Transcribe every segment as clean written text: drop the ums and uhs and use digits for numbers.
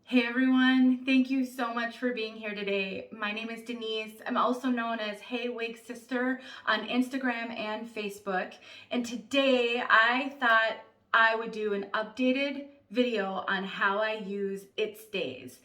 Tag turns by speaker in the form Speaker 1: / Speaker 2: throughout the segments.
Speaker 1: Hey everyone, thank you so much for being here today. My name is Denise. I'm also known as heywigsister on Instagram and Facebook. And today I thought I would do an updated video on how I use It Stays,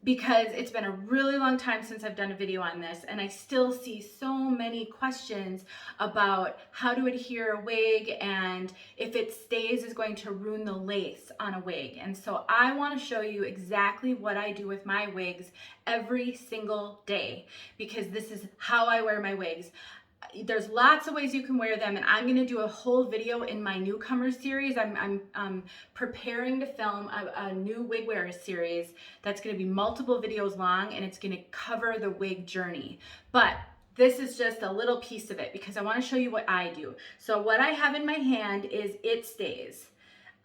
Speaker 1: because it's been a really long time since I've done a video on this, and I still see so many questions about how to adhere a wig and if it stays is going to ruin the lace on a wig. And so I want to show you exactly what I do with my wigs every single day, because this is how I wear my wigs. There's lots of ways you can wear them, and I'm going to do a whole video in my newcomer series. I'm preparing to film a new wig wearer series that's going to be multiple videos long, and it's going to cover the wig journey. But this is just a little piece of it because I want to show you what I do. So what I have in my hand is It Stays.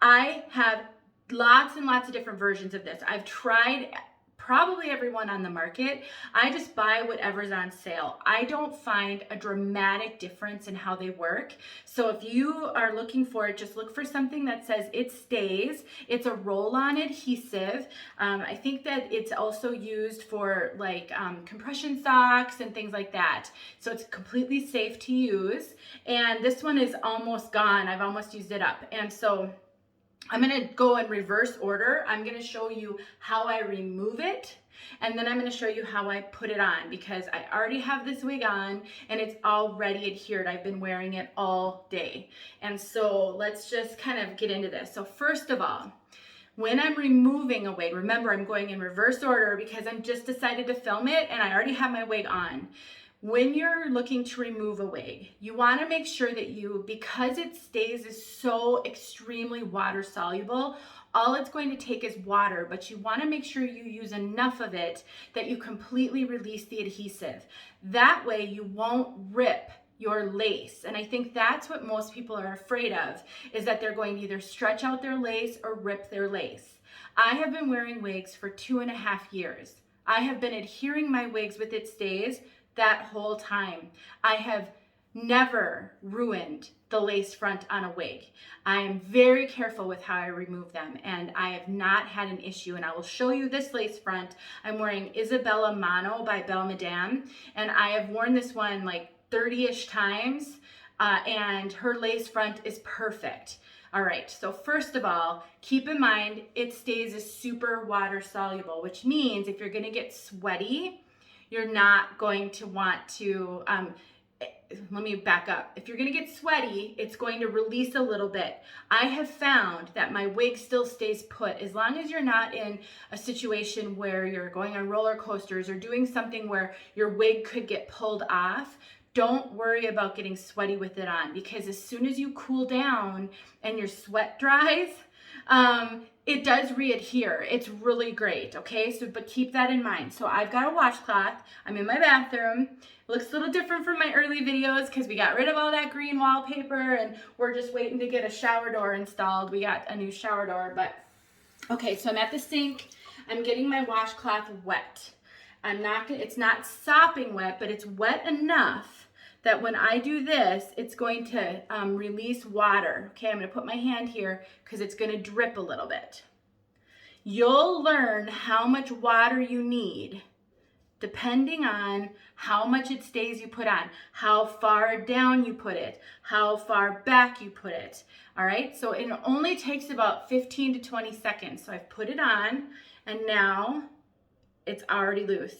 Speaker 1: I have lots and lots of different versions of this. I've tried probably everyone on the market. I just buy whatever's on sale. I don't find a dramatic difference in how they work. So if you are looking for it, just look for something that says It Stays. It's a roll-on adhesive. I think that it's also used for like compression socks and things like that. So it's completely safe to use. And this one is almost gone. I've almost used it up. And so I'm going to go in reverse order. I'm going to show you how I remove it, and then I'm going to show you how I put it on, because I already have this wig on and it's already adhered. I've been wearing it all day. And so let's just kind of get into this. So first of all, when I'm removing a wig, remember I'm going in reverse order because I'm just decided to film it and I already have my wig on. When you're looking to remove a wig, you want to make sure that because It Stays is so extremely water soluble, all it's going to take is water, but you want to make sure you use enough of it that you completely release the adhesive. That way you won't rip your lace. And I think that's what most people are afraid of, is that they're going to either stretch out their lace or rip their lace. I have been wearing wigs for 2.5 years. I have been adhering my wigs with It Stays that whole time. I have never ruined the lace front on a wig. I am very careful with how I remove them, and I have not had an issue. And I will show you this lace front. I'm wearing Isabella Mono by Belle Madame, and I have worn this one like 30-ish times, and her lace front is perfect. All right, so first of all, keep in mind It Stays is super water soluble, which means if you're gonna get sweaty, you're not going to want to, let me back up. If you're gonna get sweaty, it's going to release a little bit. I have found that my wig still stays put as long as you're not in a situation where you're going on roller coasters or doing something where your wig could get pulled off. Don't worry about getting sweaty with it on, because as soon as you cool down and your sweat dries, it does re-adhere. It's really great, okay? So, but keep that in mind. So I've got a washcloth. I'm in my bathroom. It looks a little different from my early videos because we got rid of all that green wallpaper and we're just waiting to get a shower door installed. We got a new shower door, but okay, so I'm at the sink. I'm getting my washcloth wet. It's not sopping wet, but it's wet enough that when I do this, it's going to release water. Okay, I'm gonna put my hand here because it's gonna drip a little bit. You'll learn how much water you need depending on how much It Stays you put on, how far down you put it, how far back you put it. All right, so it only takes about 15 to 20 seconds. So I've put it on and now it's already loose.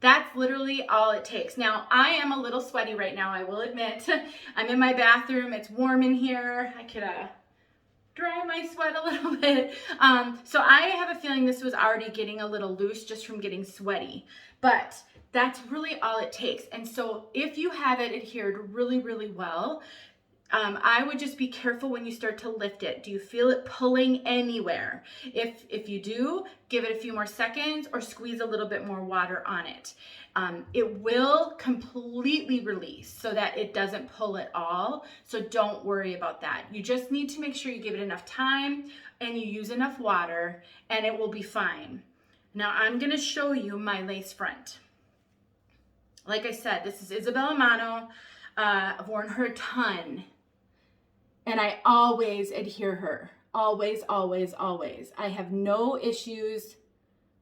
Speaker 1: That's literally all it takes. Now, I am a little sweaty right now, I will admit. I'm in my bathroom, it's warm in here. I could dry my sweat a little bit. So I have a feeling this was already getting a little loose just from getting sweaty, but that's really all it takes. And so if you have it adhered really, really well, I would just be careful when you start to lift it. Do you feel it pulling anywhere? If you do, give it a few more seconds or squeeze a little bit more water on it. It will completely release so that it doesn't pull at all. So don't worry about that. You just need to make sure you give it enough time and you use enough water and it will be fine. Now I'm gonna show you my lace front. Like I said, this is Isabella Mono. I've worn her a ton. And I always adhere her. Always, always, always. I have no issues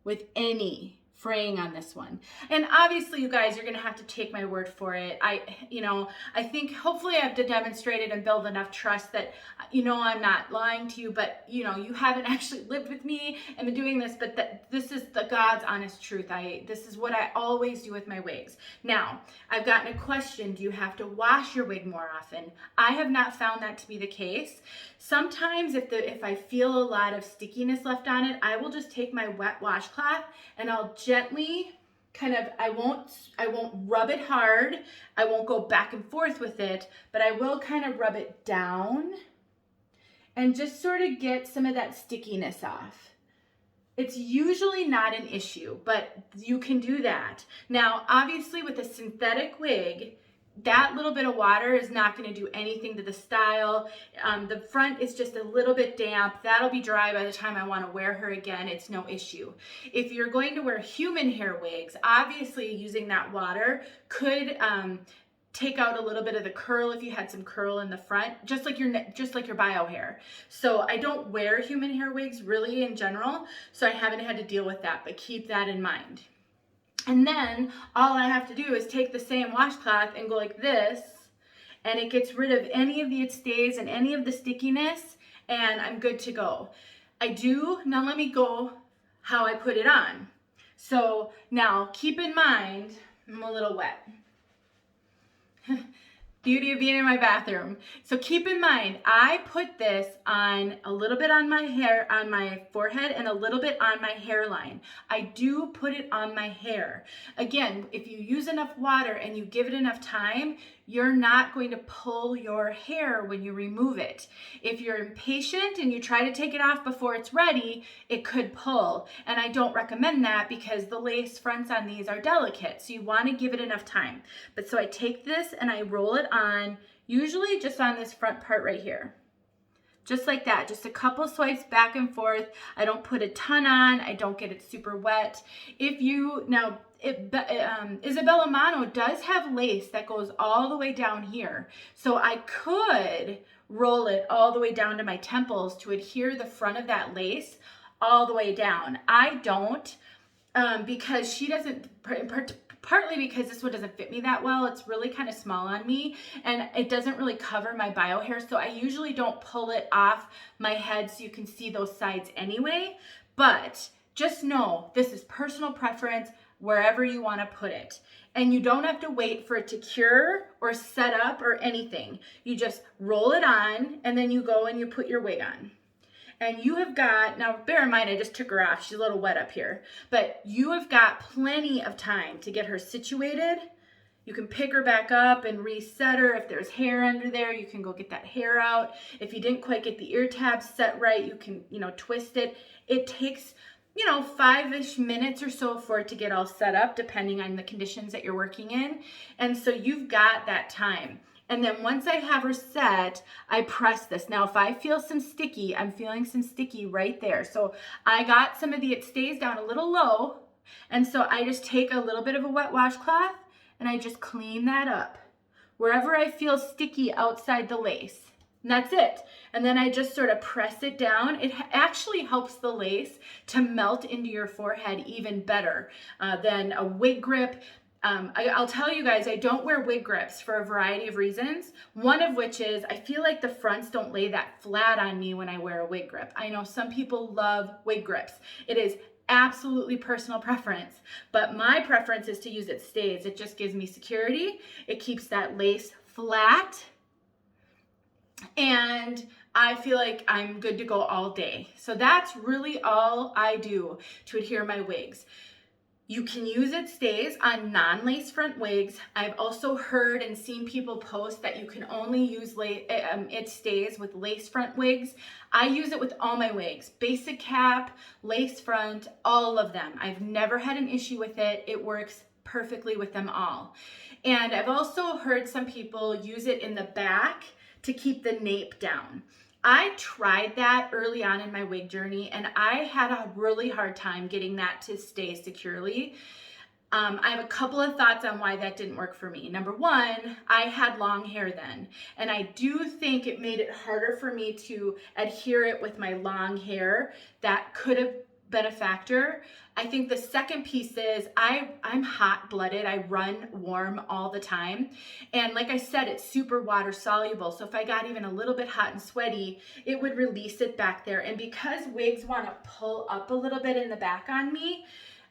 Speaker 1: with any fraying on this one. And obviously, you guys, you're gonna have to take my word for it. I think hopefully I've demonstrated and built enough trust that, I'm not lying to you, but you haven't actually lived with me and been doing this, but that this is the God's honest truth. This is what I always do with my wigs. Now, I've gotten a question, do you have to wash your wig more often? I have not found that to be the case. Sometimes if I feel a lot of stickiness left on it, I will just take my wet washcloth and I'll gently I won't rub it hard. I won't go back and forth with it, but I will kind of rub it down and just sort of get some of that stickiness off. It's usually not an issue, but you can do that. Now, obviously with a synthetic wig, that little bit of water is not going to do anything to the style. The front is just a little bit damp. That'll be dry by the time I want to wear her again. It's no issue. If you're going to wear human hair wigs, obviously using that water could take out a little bit of the curl if you had some curl in the front, just like your bio hair. So I don't wear human hair wigs really in general, so I haven't had to deal with that, but keep that in mind. And then all I have to do is take the same washcloth and go like this, and it gets rid of any of the stays and any of the stickiness, and I'm good to go. Now let me go how I put it on. So now keep in mind, I'm a little wet. Beauty of being in my bathroom. So keep in mind, I put this on a little bit on my hair, on my forehead, and a little bit on my hairline. I do put it on my hair. Again, if you use enough water and you give it enough time, you're not going to pull your hair when you remove it. If you're impatient and you try to take it off before it's ready, it could pull. And I don't recommend that because the lace fronts on these are delicate. So you want to give it enough time. But so I take this and I roll it on, usually just on this front part right here. Just like that, just a couple swipes back and forth. I don't put a ton on, I don't get it super wet. Isabella Mano does have lace that goes all the way down here. So I could roll it all the way down to my temples to adhere the front of that lace all the way down. I don't because she doesn't, partly because this one doesn't fit me that well. It's really kind of small on me and it doesn't really cover my bio hair. So I usually don't pull it off my head so you can see those sides anyway. But just know this is personal preference wherever you want to put it. And you don't have to wait for it to cure or set up or anything. You just roll it on and then you go and you put your wig on. And you have got, now bear in mind I just took her off, she's a little wet up here, but you have got plenty of time to get her situated. You can pick her back up and reset her. If there's hair under there, you can go get that hair out. If you didn't quite get the ear tabs set right, you can, twist it. It takes, 5-ish minutes or so for it to get all set up, depending on the conditions that you're working in. And so you've got that time. And then once I have her set, I press this. Now, if I feel some sticky, I'm feeling some sticky right there. So I got some of it stays down a little low. And so I just take a little bit of a wet washcloth and I just clean that up wherever I feel sticky outside the lace. And that's it. And then I just sort of press it down. It actually helps the lace to melt into your forehead even better than a wig grip. I'll tell you guys, I don't wear wig grips for a variety of reasons. One of which is I feel like the fronts don't lay that flat on me when I wear a wig grip. I know some people love wig grips. It is absolutely personal preference, but my preference is to use it stays. It just gives me security. It keeps that lace flat. And I feel like I'm good to go all day. So that's really all I do to adhere my wigs. You can use it stays on non-lace front wigs. I've also heard and seen people post that you can only use it stays with lace front wigs. I use it with all my wigs, basic cap, lace front, all of them. I've never had an issue with it. It works perfectly with them all. And I've also heard some people use it in the back to keep the nape down. I tried that early on in my wig journey and I had a really hard time getting that to stay securely. I have a couple of thoughts on why that didn't work for me. Number one, I had long hair then, and I do think it made it harder for me to adhere it with my long hair. That could have been a factor. I think the second piece is I'm hot-blooded. I run warm all the time. And like I said, it's super water soluble. So if I got even a little bit hot and sweaty, it would release it back there. And because wigs want to pull up a little bit in the back on me,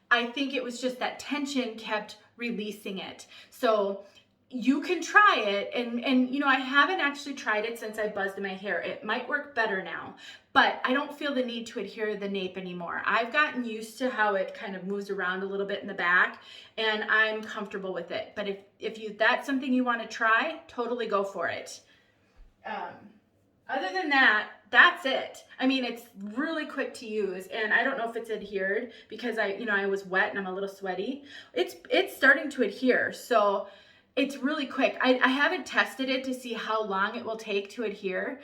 Speaker 1: I think it was just that tension kept releasing it. So you can try it, and you know, I haven't actually tried it since I buzzed my hair. It might work better now, but I don't feel the need to adhere the nape anymore. I've gotten used to how it kind of moves around a little bit in the back, and I'm comfortable with it. But if that's something you want to try, totally go for it. Other than that, that's it. I mean, it's really quick to use, and I don't know if it's adhered because I was wet and I'm a little sweaty. It's starting to adhere, so it's really quick. I haven't tested it to see how long it will take to adhere,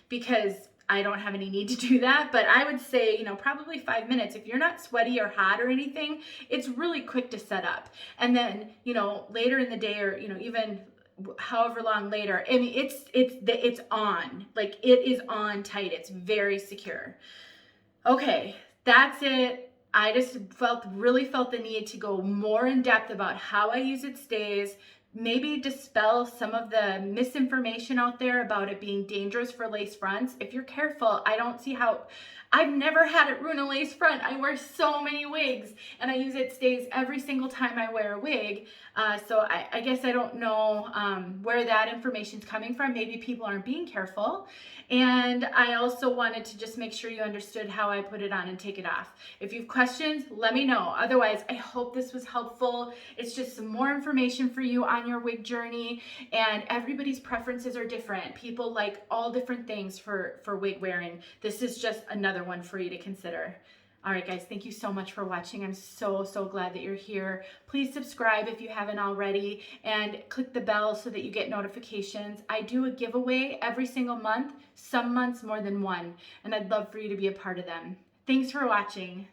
Speaker 1: because I don't have any need to do that, but I would say, probably 5 minutes. If you're not sweaty or hot or anything, it's really quick to set up. And then, later in the day, or, even however long later, I mean, it's on, like it is on tight. It's very secure. Okay, that's it. I just really felt the need to go more in depth about how I use it stays, maybe dispel some of the misinformation out there about it being dangerous for lace fronts. If you're careful, I don't see how. I've never had it ruin a lace front. I wear so many wigs, and I use it stays every single time I wear a wig. So I guess I don't know where that information's coming from. Maybe people aren't being careful. And I also wanted to just make sure you understood how I put it on and take it off. If you have questions, let me know. Otherwise, I hope this was helpful. It's just some more information for you on your wig journey, and everybody's preferences are different. People like all different things for wig wearing. This is just another one for you to consider. All right, guys, thank you so much for watching. I'm so glad that you're here. Please subscribe if you haven't already, and click the bell so that you get notifications. I do a giveaway every single month, some months more than one, and I'd love for you to be a part of them. Thanks for watching.